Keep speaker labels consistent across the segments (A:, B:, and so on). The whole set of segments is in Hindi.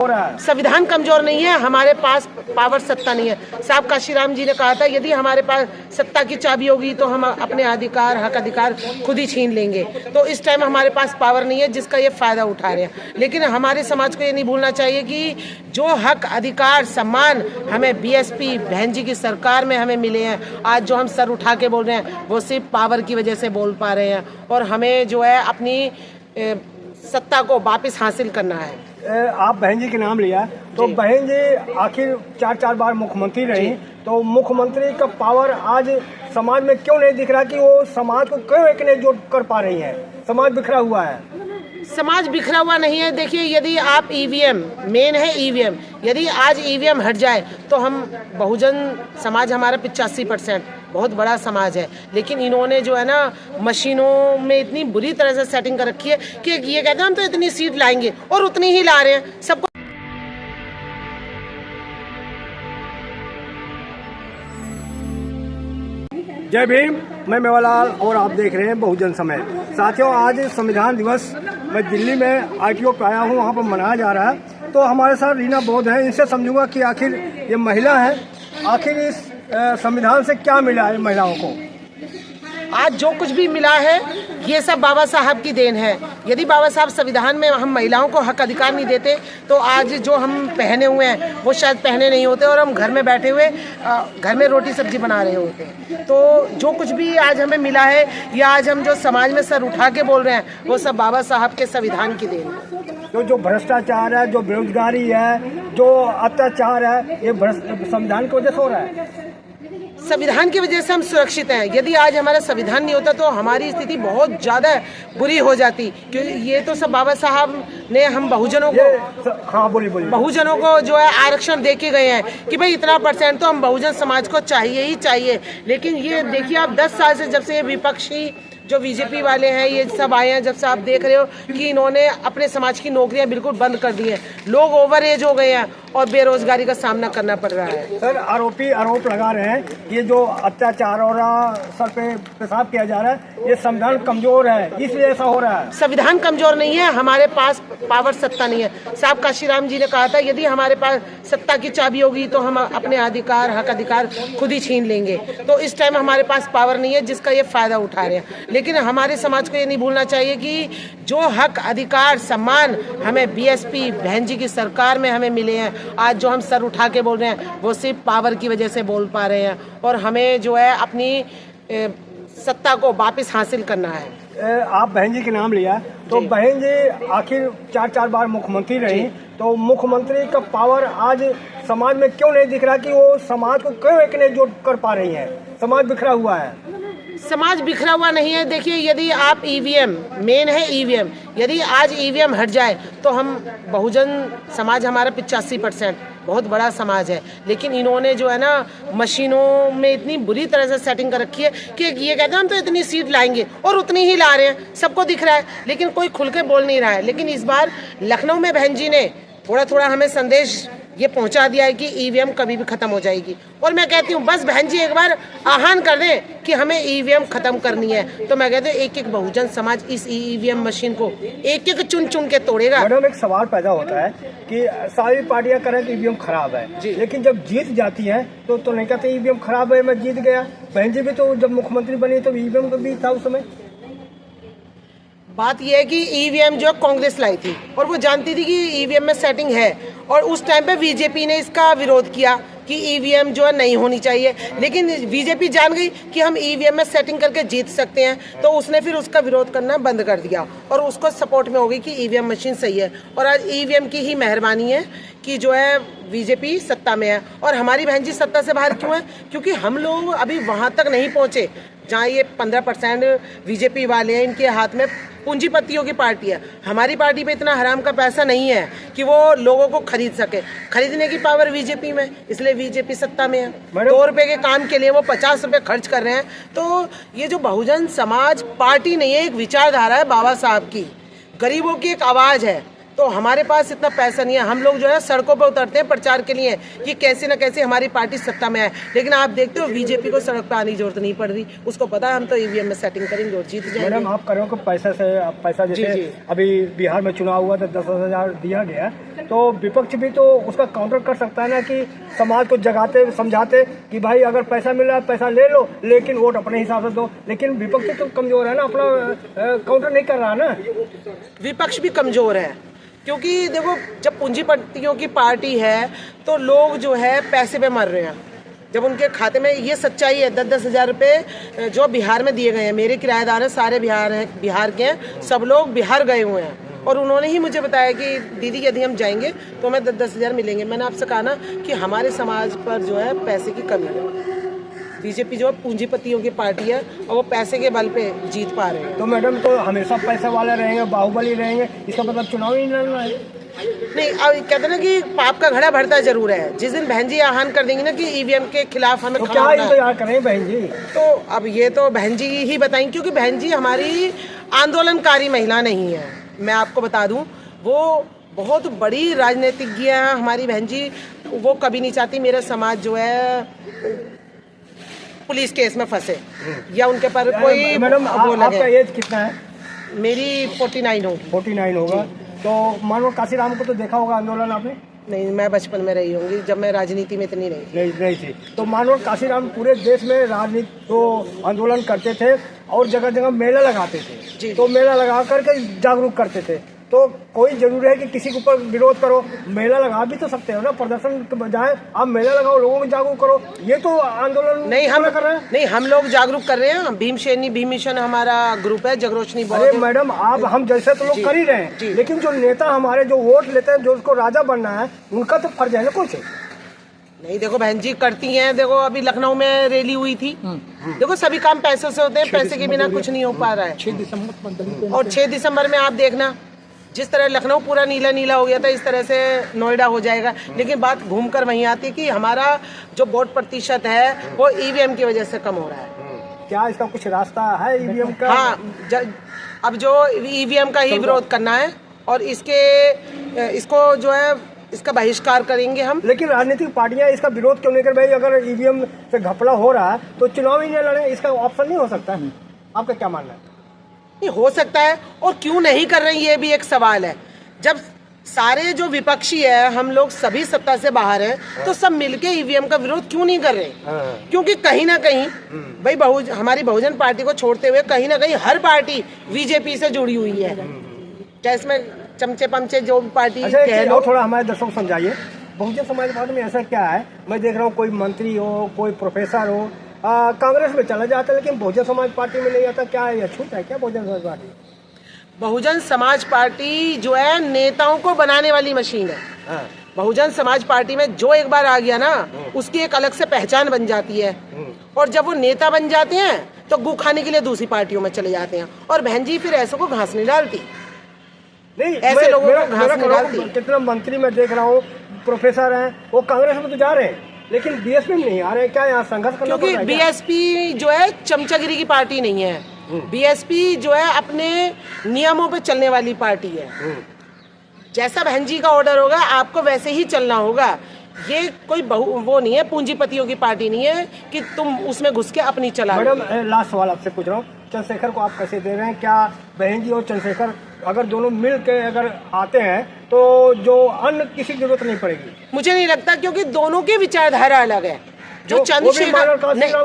A: संविधान कमजोर नहीं है, हमारे पास पावर सत्ता नहीं है। साहब काशीराम जी ने कहा था यदि हमारे पास सत्ता की चाबी होगी तो हम अपने अधिकार हक अधिकार खुद ही छीन लेंगे। तो इस टाइम हमारे पास पावर नहीं है जिसका ये फायदा उठा रहे हैं। लेकिन हमारे समाज को ये नहीं भूलना चाहिए कि जो हक अधिकार सम्मान हमें बीएसपी बहन जी की सरकार में हमें मिले हैं, आज जो हम सर उठा के बोल रहे हैं वो सिर्फ पावर की वजह से बोल पा रहे हैं। और हमें जो है अपनी सत्ता को वापस हासिल करना है।
B: आप बहन जी के नाम लिया तो बहन जी आखिर 4 बार मुख्यमंत्री रही, तो मुख्यमंत्री का पावर आज समाज में क्यों नहीं दिख रहा कि वो समाज को क्यों एक ने जोड़ कर पा रही है? समाज बिखरा हुआ है।
A: समाज बिखरा हुआ नहीं है। देखिए, यदि आप ईवीएम मेन है, ईवीएम यदि आज ईवीएम हट जाए तो हम बहुजन समाज हमारा 85% बहुत बड़ा समाज है। लेकिन इन्होंने जो है ना मशीनों में इतनी बुरी तरह से सेटिंग कर रखी है कि ये कहते हैं हम तो इतनी सीट लाएंगे और उतनी ही ला रहे हैं सबको।
B: जय भीम, मैं मेवालाल और आप देख रहे हैं बहुजन समय। साथियों, आज संविधान दिवस मैं दिल्ली में आरटीओ पे आया हूँ, वहाँ पर मनाया जा रहा है। तो हमारे साथ रीना बौद्ध है, इनसे समझूंगा कि आखिर ये महिला है, आखिर इस संविधान से क्या मिला है महिलाओं को।
A: आज जो कुछ भी मिला है ये सब बाबा साहब की देन है। यदि बाबा साहब संविधान में हम महिलाओं को हक अधिकार नहीं देते तो आज जो हम पहने हुए हैं वो शायद पहने नहीं होते और हम घर में बैठे हुए घर में रोटी सब्जी बना रहे होते। तो जो कुछ भी आज हमें मिला है या आज हम जो समाज में सर उठा के बोल रहे हैं वो सब बाबा साहब के संविधान की देन है।
B: तो जो भ्रष्टाचार है, जो बेरोजगारी है, जो अत्याचार है, ये संविधान की वजह से हो रहा है।
A: संविधान की वजह से हम सुरक्षित हैं। यदि आज हमारा संविधान नहीं होता तो हमारी स्थिति बहुत ज़्यादा बुरी हो जाती, क्योंकि ये तो सब बाबा साहब ने हम बहुजनों को बहुजनों को जो है आरक्षण दे के गए हैं कि भाई इतना % तो हम बहुजन समाज को चाहिए ही चाहिए। लेकिन ये देखिए, आप 10 साल से जब से ये विपक्षी जो बीजेपी वाले हैं ये सब आए हैं, जब से आप देख रहे हो कि इन्होंने अपने समाज की नौकरियां बिल्कुल बंद कर दी हैं। लोग ओवर एज हो गए हैं और बेरोजगारी का सामना करना पड़ रहा है।
B: सर, आरोप लगा रहे हैं ये जो अत्याचार और सर पे पेशाब किया जा रहा है, ये संविधान कमजोर है, इसलिए ऐसा हो रहा है।
A: संविधान कमजोर नहीं है, हमारे पास पावर सत्ता नहीं है। साहब काशीराम जी ने कहा था यदि हमारे पास सत्ता की चाबी होगी तो हम अपने अधिकार हक अधिकार खुद ही छीन लेंगे। तो इस टाइम हमारे पास पावर नहीं है जिसका ये फायदा उठा रहे हैं। लेकिन हमारे समाज को ये नहीं भूलना चाहिए कि जो हक अधिकार सम्मान हमें बीएसपी बहन जी की सरकार में हमें मिले हैं, आज जो हम सर उठा के बोल रहे हैं वो सिर्फ पावर की वजह से बोल पा रहे हैं। और हमें जो है अपनी सत्ता को वापस हासिल करना है।
B: आप बहन जी के नाम लिया तो बहन जी आखिर 4 बार मुख्यमंत्री रही, तो मुख्यमंत्री का पावर आज समाज में क्यों नहीं दिख रहा कि वो समाज को क्यों एक ने जोड़ कर पा रही है? समाज बिखरा हुआ है।
A: समाज बिखरा हुआ नहीं है। देखिए, यदि आप ईवीएम मेन है, ईवीएम यदि आज ईवीएम हट जाए तो हम बहुजन समाज हमारा 85% बहुत बड़ा समाज है। लेकिन इन्होंने जो है ना मशीनों में इतनी बुरी तरह से सेटिंग कर रखी है कि ये कहते हैं हम तो इतनी सीट लाएंगे और उतनी ही ला रहे हैं सबको दिख रहा है, लेकिन कोई खुल के बोल नहीं रहा है। लेकिन इस बार लखनऊ में बहन जी ने थोड़ा हमें संदेश ये पहुंचा दिया है कि ईवीएम कभी भी खत्म हो जाएगी। और मैं कहती हूँ बस बहन जी एक बार आह्वान कर दें कि हमें ईवीएम खत्म करनी है, तो मैं कहती हूँ एक बहुजन समाज इस ईवीएम मशीन को एक चुन के तोड़ेगा।
B: मैडम, एक सवाल पैदा होता है कि सारी पार्टियां करें कि ईवीएम खराब है, लेकिन जब जीत जाती है तो नहीं कहते ईवीएम खराब है, मैं जीत गया। बहन जी भी तो जब मुख्यमंत्री बनी तो ईवीएम भी था उस समय।
A: बात यह है कि ईवीएम जो कांग्रेस लाई थी और वो जानती थी कि ईवीएम में सेटिंग है, और उस टाइम पे बीजेपी ने इसका विरोध किया कि ईवीएम जो है नहीं होनी चाहिए। लेकिन बीजेपी जान गई कि हम ईवीएम में सेटिंग करके जीत सकते हैं, तो उसने फिर उसका विरोध करना बंद कर दिया और उसको सपोर्ट में हो गई कि ईवीएम मशीन सही है। और आज ईवीएम की ही मेहरबानी है कि जो है बीजेपी सत्ता में है। और हमारी बहन जी सत्ता से बाहर क्यों है? क्योंकि हम लोग अभी वहाँ तक नहीं पहुँचे जहाँ ये 15% बीजेपी वाले हैं, इनके हाथ में पूंजीपतियों की पार्टी है। हमारी पार्टी पे इतना हराम का पैसा नहीं है कि वो लोगों को खरीद सके। खरीदने की पावर बीजेपी में, इसलिए बीजेपी सत्ता में है। 2 रुपए के काम के लिए वो 50 रुपए खर्च कर रहे हैं। तो ये जो बहुजन समाज पार्टी नहीं है, एक विचारधारा है बाबा साहब की, गरीबों की एक आवाज है। तो हमारे पास इतना पैसा नहीं है। हम लोग जो है सड़कों पर उतरते हैं प्रचार के लिए कि कैसे न कैसे हमारी पार्टी सत्ता में आए, लेकिन आप देखते हो बीजेपी को सड़क पर आने की जरूरत नहीं पड़ रही। उसको पता है हम तो ईवीएम में सेटिंग करेंगे और जीत जाएंगे।
B: मैडम आप कह रहे हो कि पैसा जैसे अभी बिहार में चुनाव हुआ तो 10,000 दिया गया, तो विपक्ष भी तो उसका काउंटर कर सकता है ना कि समाज को जगाते समझाते कि भाई अगर पैसा मिल रहा है पैसा ले लो, लेकिन वोट अपने हिसाब से दो। लेकिन विपक्ष तो कमजोर है ना, अपना काउंटर नहीं कर रहा ना।
A: विपक्ष भी कमजोर है, क्योंकि देखो जब पूंजीपतियों की पार्टी है तो लोग जो है पैसे पे मर रहे हैं। जब उनके खाते में, ये सच्चाई है, 10-10 हज़ार रुपये जो बिहार में दिए गए हैं, मेरे किराएदार हैं सारे बिहार के हैं, सब लोग बिहार गए हुए हैं और उन्होंने ही मुझे बताया कि दीदी यदि हम जाएंगे तो हमें 10-10 हज़ार मिलेंगे। मैंने आपसे कहा ना कि हमारे समाज पर जो है पैसे की कमी है। बीजेपी जो है पूंजीपतियों की पार्टी है और वो पैसे के बल पे जीत पा रहे हैं।
B: तो मैडम तो हमेशा पैसे वाले रहेंगे, बाहुबली रहेंगे, इसका मतलब चुनाव ही नहीं लड़ना है।
A: नहीं, अब कहते ना कि पाप का घड़ा भरता जरूर है। जिस दिन बहन जी आह्वान कर देंगी ना कि ईवीएम के खिलाफ हमें
B: तो क्या इंतजार करें बहन जी?
A: तो अब ये तो बहन जी ही बताएंगी, क्योंकि बहन जी हमारी आंदोलनकारी महिला नहीं है। मैं आपको बता दूं, वो बहुत बड़ी राजनीतिज्ञ है हमारी बहन जी। वो कभी नहीं चाहती मेरा समाज जो है पुलिस केस में फंसे या उनके पर कोई।
B: मैडम आपका एज कितना है?
A: मेरी 49 होगी।
B: 49 होगा। तो मानो काशीराम को तो देखा होगा आंदोलन आपने?
A: नहीं, मैं बचपन में रही होंगी, जब मैं राजनीति में इतनी
B: नहीं थी। तो मानो काशीराम पूरे देश में राजनीति तो आंदोलन करते थे और जगह जगह मेला लगाते थे। तो मेला लगा करके जागरूक करते थे। तो कोई जरूरी है कि किसी के ऊपर विरोध करो? मेला लगा भी तो सकते हो ना, प्रदर्शन के बजाय आप मेला लगाओ, लोगों को जागरूक करो। ये तो आंदोलन
A: नहीं हम
B: कर रहे हैं।
A: नहीं, हम लोग जागरूक कर रहे हैं। भीम मिशन हमारा ग्रुप है, जगरोशनी।
B: अरे मैडम आप हम जैसे तो लोग कर ही रहे हैं, लेकिन जो नेता हमारे जो वोट लेते हैं, जो उसको राजा बनना है, उनका तो फर्ज है ना कुछ।
A: नहीं देखो बहन जी करती हैं। देखो अभी लखनऊ में रैली हुई थी। देखो सभी काम पैसों से होते हैं, पैसे के बिना कुछ नहीं हो पा रहा है। 6 दिसंबर और 6 दिसंबर में आप देखना, जिस तरह लखनऊ पूरा नीला नीला हो गया था, इस तरह से नोएडा हो जाएगा। लेकिन बात घूमकर वहीं आती है कि हमारा जो वोट प्रतिशत है वो ईवीएम की वजह से कम हो रहा है।
B: क्या इसका कुछ रास्ता है ईवीएम का?
A: हाँ, अब जो ईवीएम का ही विरोध करना है और इसको जो है इसका बहिष्कार करेंगे हम।
B: लेकिन राजनीतिक पार्टियां इसका विरोध क्यों नहीं कर भाई? अगर ईवीएम से घपला हो रहा है तो चुनाव ही नहीं लड़े, इसका ऑप्शन नहीं हो सकता? आपका क्या मानना है?
A: नहीं हो सकता है, और क्यों नहीं कर रहे हैं ये भी एक सवाल है। जब सारे जो विपक्षी है, हम लोग सभी सत्ता से बाहर हैं, तो सब मिलके ईवीएम का विरोध क्यों नहीं कर रहे? क्योंकि कहीं ना कहीं भाई हमारी बहुजन पार्टी को छोड़ते हुए कहीं ना कहीं हर पार्टी बीजेपी से जुड़ी हुई है। क्या इसमें चमचे पमचे जो पार्टी कह लो?
B: थोड़ा हमारे दर्शकों को समझाइए, बहुजन समाज पार्टी में ऐसा क्या है? मैं देख रहा हूँ कोई मंत्री हो, कोई प्रोफेसर हो, कांग्रेस में चला जाता है, लेकिन बहुजन समाज पार्टी में नहीं आता। क्या ये छूट है क्या बहुजन समाज पार्टी?
A: बहुजन समाज पार्टी जो है नेताओं को बनाने वाली मशीन है। बहुजन समाज पार्टी में जो एक बार आ गया ना, उसकी एक अलग से पहचान बन जाती है। और जब वो नेता बन जाते हैं तो गू खाने के लिए दूसरी पार्टियों में चले जाते हैं। और बहन जी फिर ऐसों को घास नहीं डालती।
B: नहीं,
A: ऐसे लोगों को घास नहीं डालती।
B: कितना मंत्री मैं देख रहा हूँ, प्रोफेसर हैं, वो कांग्रेस में तो जा रहे हैं, लेकिन बीएसपी में नहीं आ रहे। क्या यहाँ संघर्ष करना पड़ रहा है?
A: क्योंकि बीएसपी जो है चमचागिरी की पार्टी नहीं है। बीएसपी जो है अपने नियमों पे चलने वाली पार्टी है। जैसा बहन जी का ऑर्डर होगा आपको वैसे ही चलना होगा। ये कोई वो नहीं है, पूंजीपतियों की पार्टी नहीं है कि तुम उसमें घुस के अपनी चला।
B: मैडम लास्ट सवाल आपसे पूछ रहा हूँ, चंद्रशेखर को आप कैसे दे रहे हैं? क्या बहन जी और चंद्रशेखर अगर दोनों मिल के अगर आते हैं तो जो अन्य किसी की जरूरत नहीं पड़ेगी?
A: मुझे नहीं लगता, क्योंकि दोनों की विचारधारा अलग है। जो चंद्रशेखर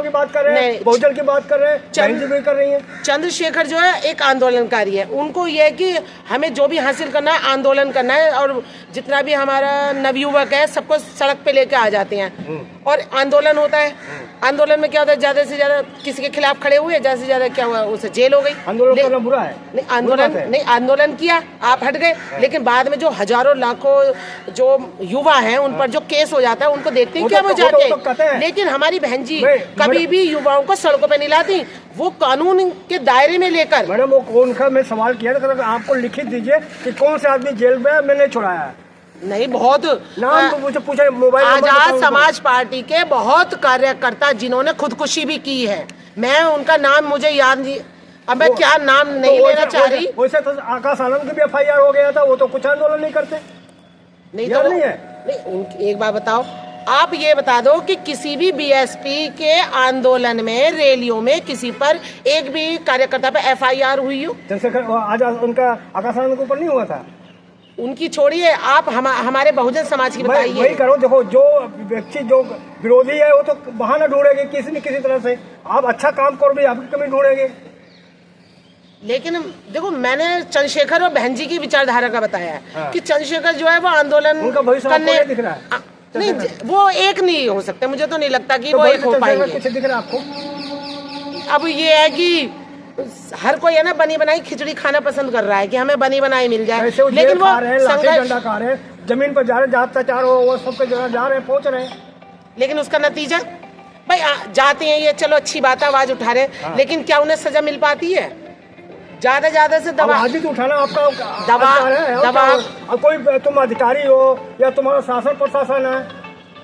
B: की बात कर रहे हैं, बहुजन की बात कर रहे हैं, बहन जी भी कर रही हैं।
A: चंद्रशेखर जो है एक आंदोलनकारी है। उनको ये है कि हमें जो भी हासिल करना है आंदोलन करना है, और जितना भी हमारा नवयुवक है सबको सड़क पे लेके आ जाते हैं और आंदोलन होता है। आंदोलन में क्या होता है, ज्यादा से ज्यादा किसी के खिलाफ खड़े हुए, ज्यादा से ज्यादा क्या हुआ, उसे जेल हो गई।
B: आंदोलन करना बुरा है?
A: नहीं, आंदोलन किया, आप हट गए, लेकिन बाद में जो हजारों लाखों जो युवा हैं उन पर जो केस हो जाता है, उनको देखते हैं क्या वो जाते हैं। लेकिन हमारी बहन जी कभी भी युवाओं को सड़कों पे नहीं लाती, वो कानून के दायरे में लेकर।
B: मैडम वो कौन का मैं सवाल किया था, आपको लिखित दीजिए कि कौन से आदमी जेल में मैंने छुड़ाया है।
A: नहीं, बहुत
B: नाम तो मुझे पूछे, मोबाइल
A: आजाद समाज पार्टी के बहुत कार्यकर्ता जिन्होंने खुदकुशी भी की है, मैं उनका नाम मुझे याद नहीं, अब मैं क्या नाम नहीं लेना चाह रही।
B: वैसे तो आकाश आनंद की भी FIR हो गया था, वो तो कुछ आंदोलन नहीं करते।
A: नहीं तो
B: नहीं है।
A: नहीं, एक बात बताओ, आप ये बता दो कि किसी भी BSP के आंदोलन में, रैलियों में किसी पर एक भी कार्यकर्ता पे FIR हुई हो?
B: चंद्रशेखर आज उनका आकाश आनंद के ऊपर नहीं हुआ था।
A: उनकी छोड़िए, आप हमारे बहुजन समाज की बताइए।
B: वही करो, देखो जो व्यक्ति जो विरोधी है वो तो बहाना ढूंढेंगे किसी न किसी तरह से। आप अच्छा काम करो भी आपकी कमी ढूंढेंगे।
A: लेकिन देखो, मैंने चंद्रशेखर और बहन जी की विचारधारा का बताया है।
B: हाँ।
A: कि चंद्रशेखर जो है वो आंदोलन
B: उनका भविष्य आपको नहीं दिख रहा है।
A: नहीं, वो एक नहीं हो सकते, मुझे तो नहीं लगता कि
B: तो
A: वो एक हो पाएंगे।
B: कुछ दिख रहा है आपको?
A: अब ये है कि हर कोई है ना, बनी बनाई खिचड़ी खाना पसंद कर रहा है कि हमें बनी बनाई मिल जाए, लेकिन वो
B: डंडा खा रहे हैं, जमीन पर जा रहे, अत्याचार हो वो सबके जगह जा रहे हैं, पहुंच रहे हैं।
A: लेकिन उसका नतीजा भाई जाते हैं ये, चलो अच्छी बात है, आवाज उठा रहे, लेकिन क्या उन्हें सजा मिल पाती है? ज्यादा से
B: दबाव तो उठाना आपका
A: दबाव।
B: अब कोई तुम अधिकारी हो या तुम्हारा शासन प्रशासन है,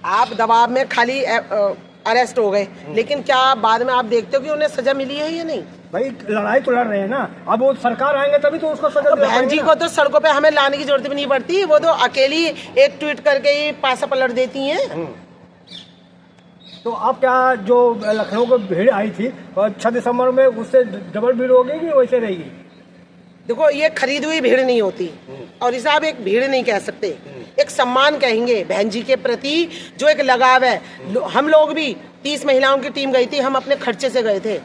A: आप दबाव में खाली अरेस्ट हो गए, लेकिन क्या बाद में आप देखते हो कि उन्हें सजा मिली है या नहीं?
B: भाई लड़ाई तो लड़ रहे हैं ना, अब वो सरकार आएंगे तभी तो उसको सजा।
A: बहन जी को तो सड़कों पे हमें लाने की जरूरत भी नहीं पड़ती, वो तो अकेली एक ट्वीट करके ही पासा पलट देती हैं।
B: तो आप क्या जो लखनऊ को भीड़ आई थी 6 दिसंबर में, उससे डबल भीड़ होगी कि वैसे रहेगी?
A: देखो, ये खरीदी हुई भीड़ नहीं होती, और इसे आप एक भीड़ नहीं कह सकते, एक सम्मान कहेंगे बहन जी के प्रति, जो एक लगाव है। हम लोग भी 30 महिलाओं की टीम गई थी, हम अपने खर्चे से गए थे,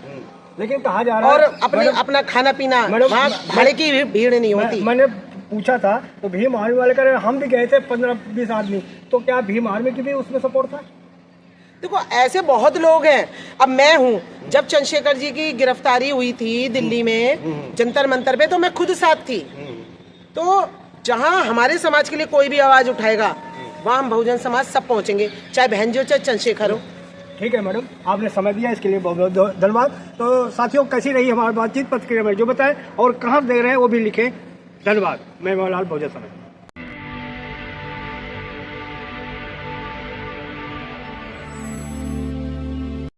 B: लेकिन कहा जा रहा
A: और
B: है
A: अपना खाना पीना, वहाँ भाड़े की भीड़ नहीं होती।
B: मैंने पूछा था तो भीम आर्मी वाले कह रहे हम भी गए थे 15-20 आदमी, तो क्या भीम आर्मी की भी उसमें सपोर्ट था?
A: देखो, ऐसे बहुत लोग हैं। अब मैं हूँ, जब चंद्रशेखर जी की गिरफ्तारी हुई थी दिल्ली में जंतर मंतर पे, तो मैं खुद साथ थी। तो जहाँ हमारे समाज के लिए कोई भी आवाज उठाएगा, वहाँ हम बहुजन समाज सब पहुँचेंगे, चाहे बहन जी हो चाहे चंद्रशेखर हो।
B: ठीक है मैडम, आपने समय दिया इसके लिए बहुत बहुत धन्यवाद। तो साथियों, कैसी रही हमारी बातचीत, प्रतिक्रिया में जो बताएं और कहाँ देख रहे हैं वो भी लिखें। धन्यवाद। मैं मेवालाल, बहुजन समाज।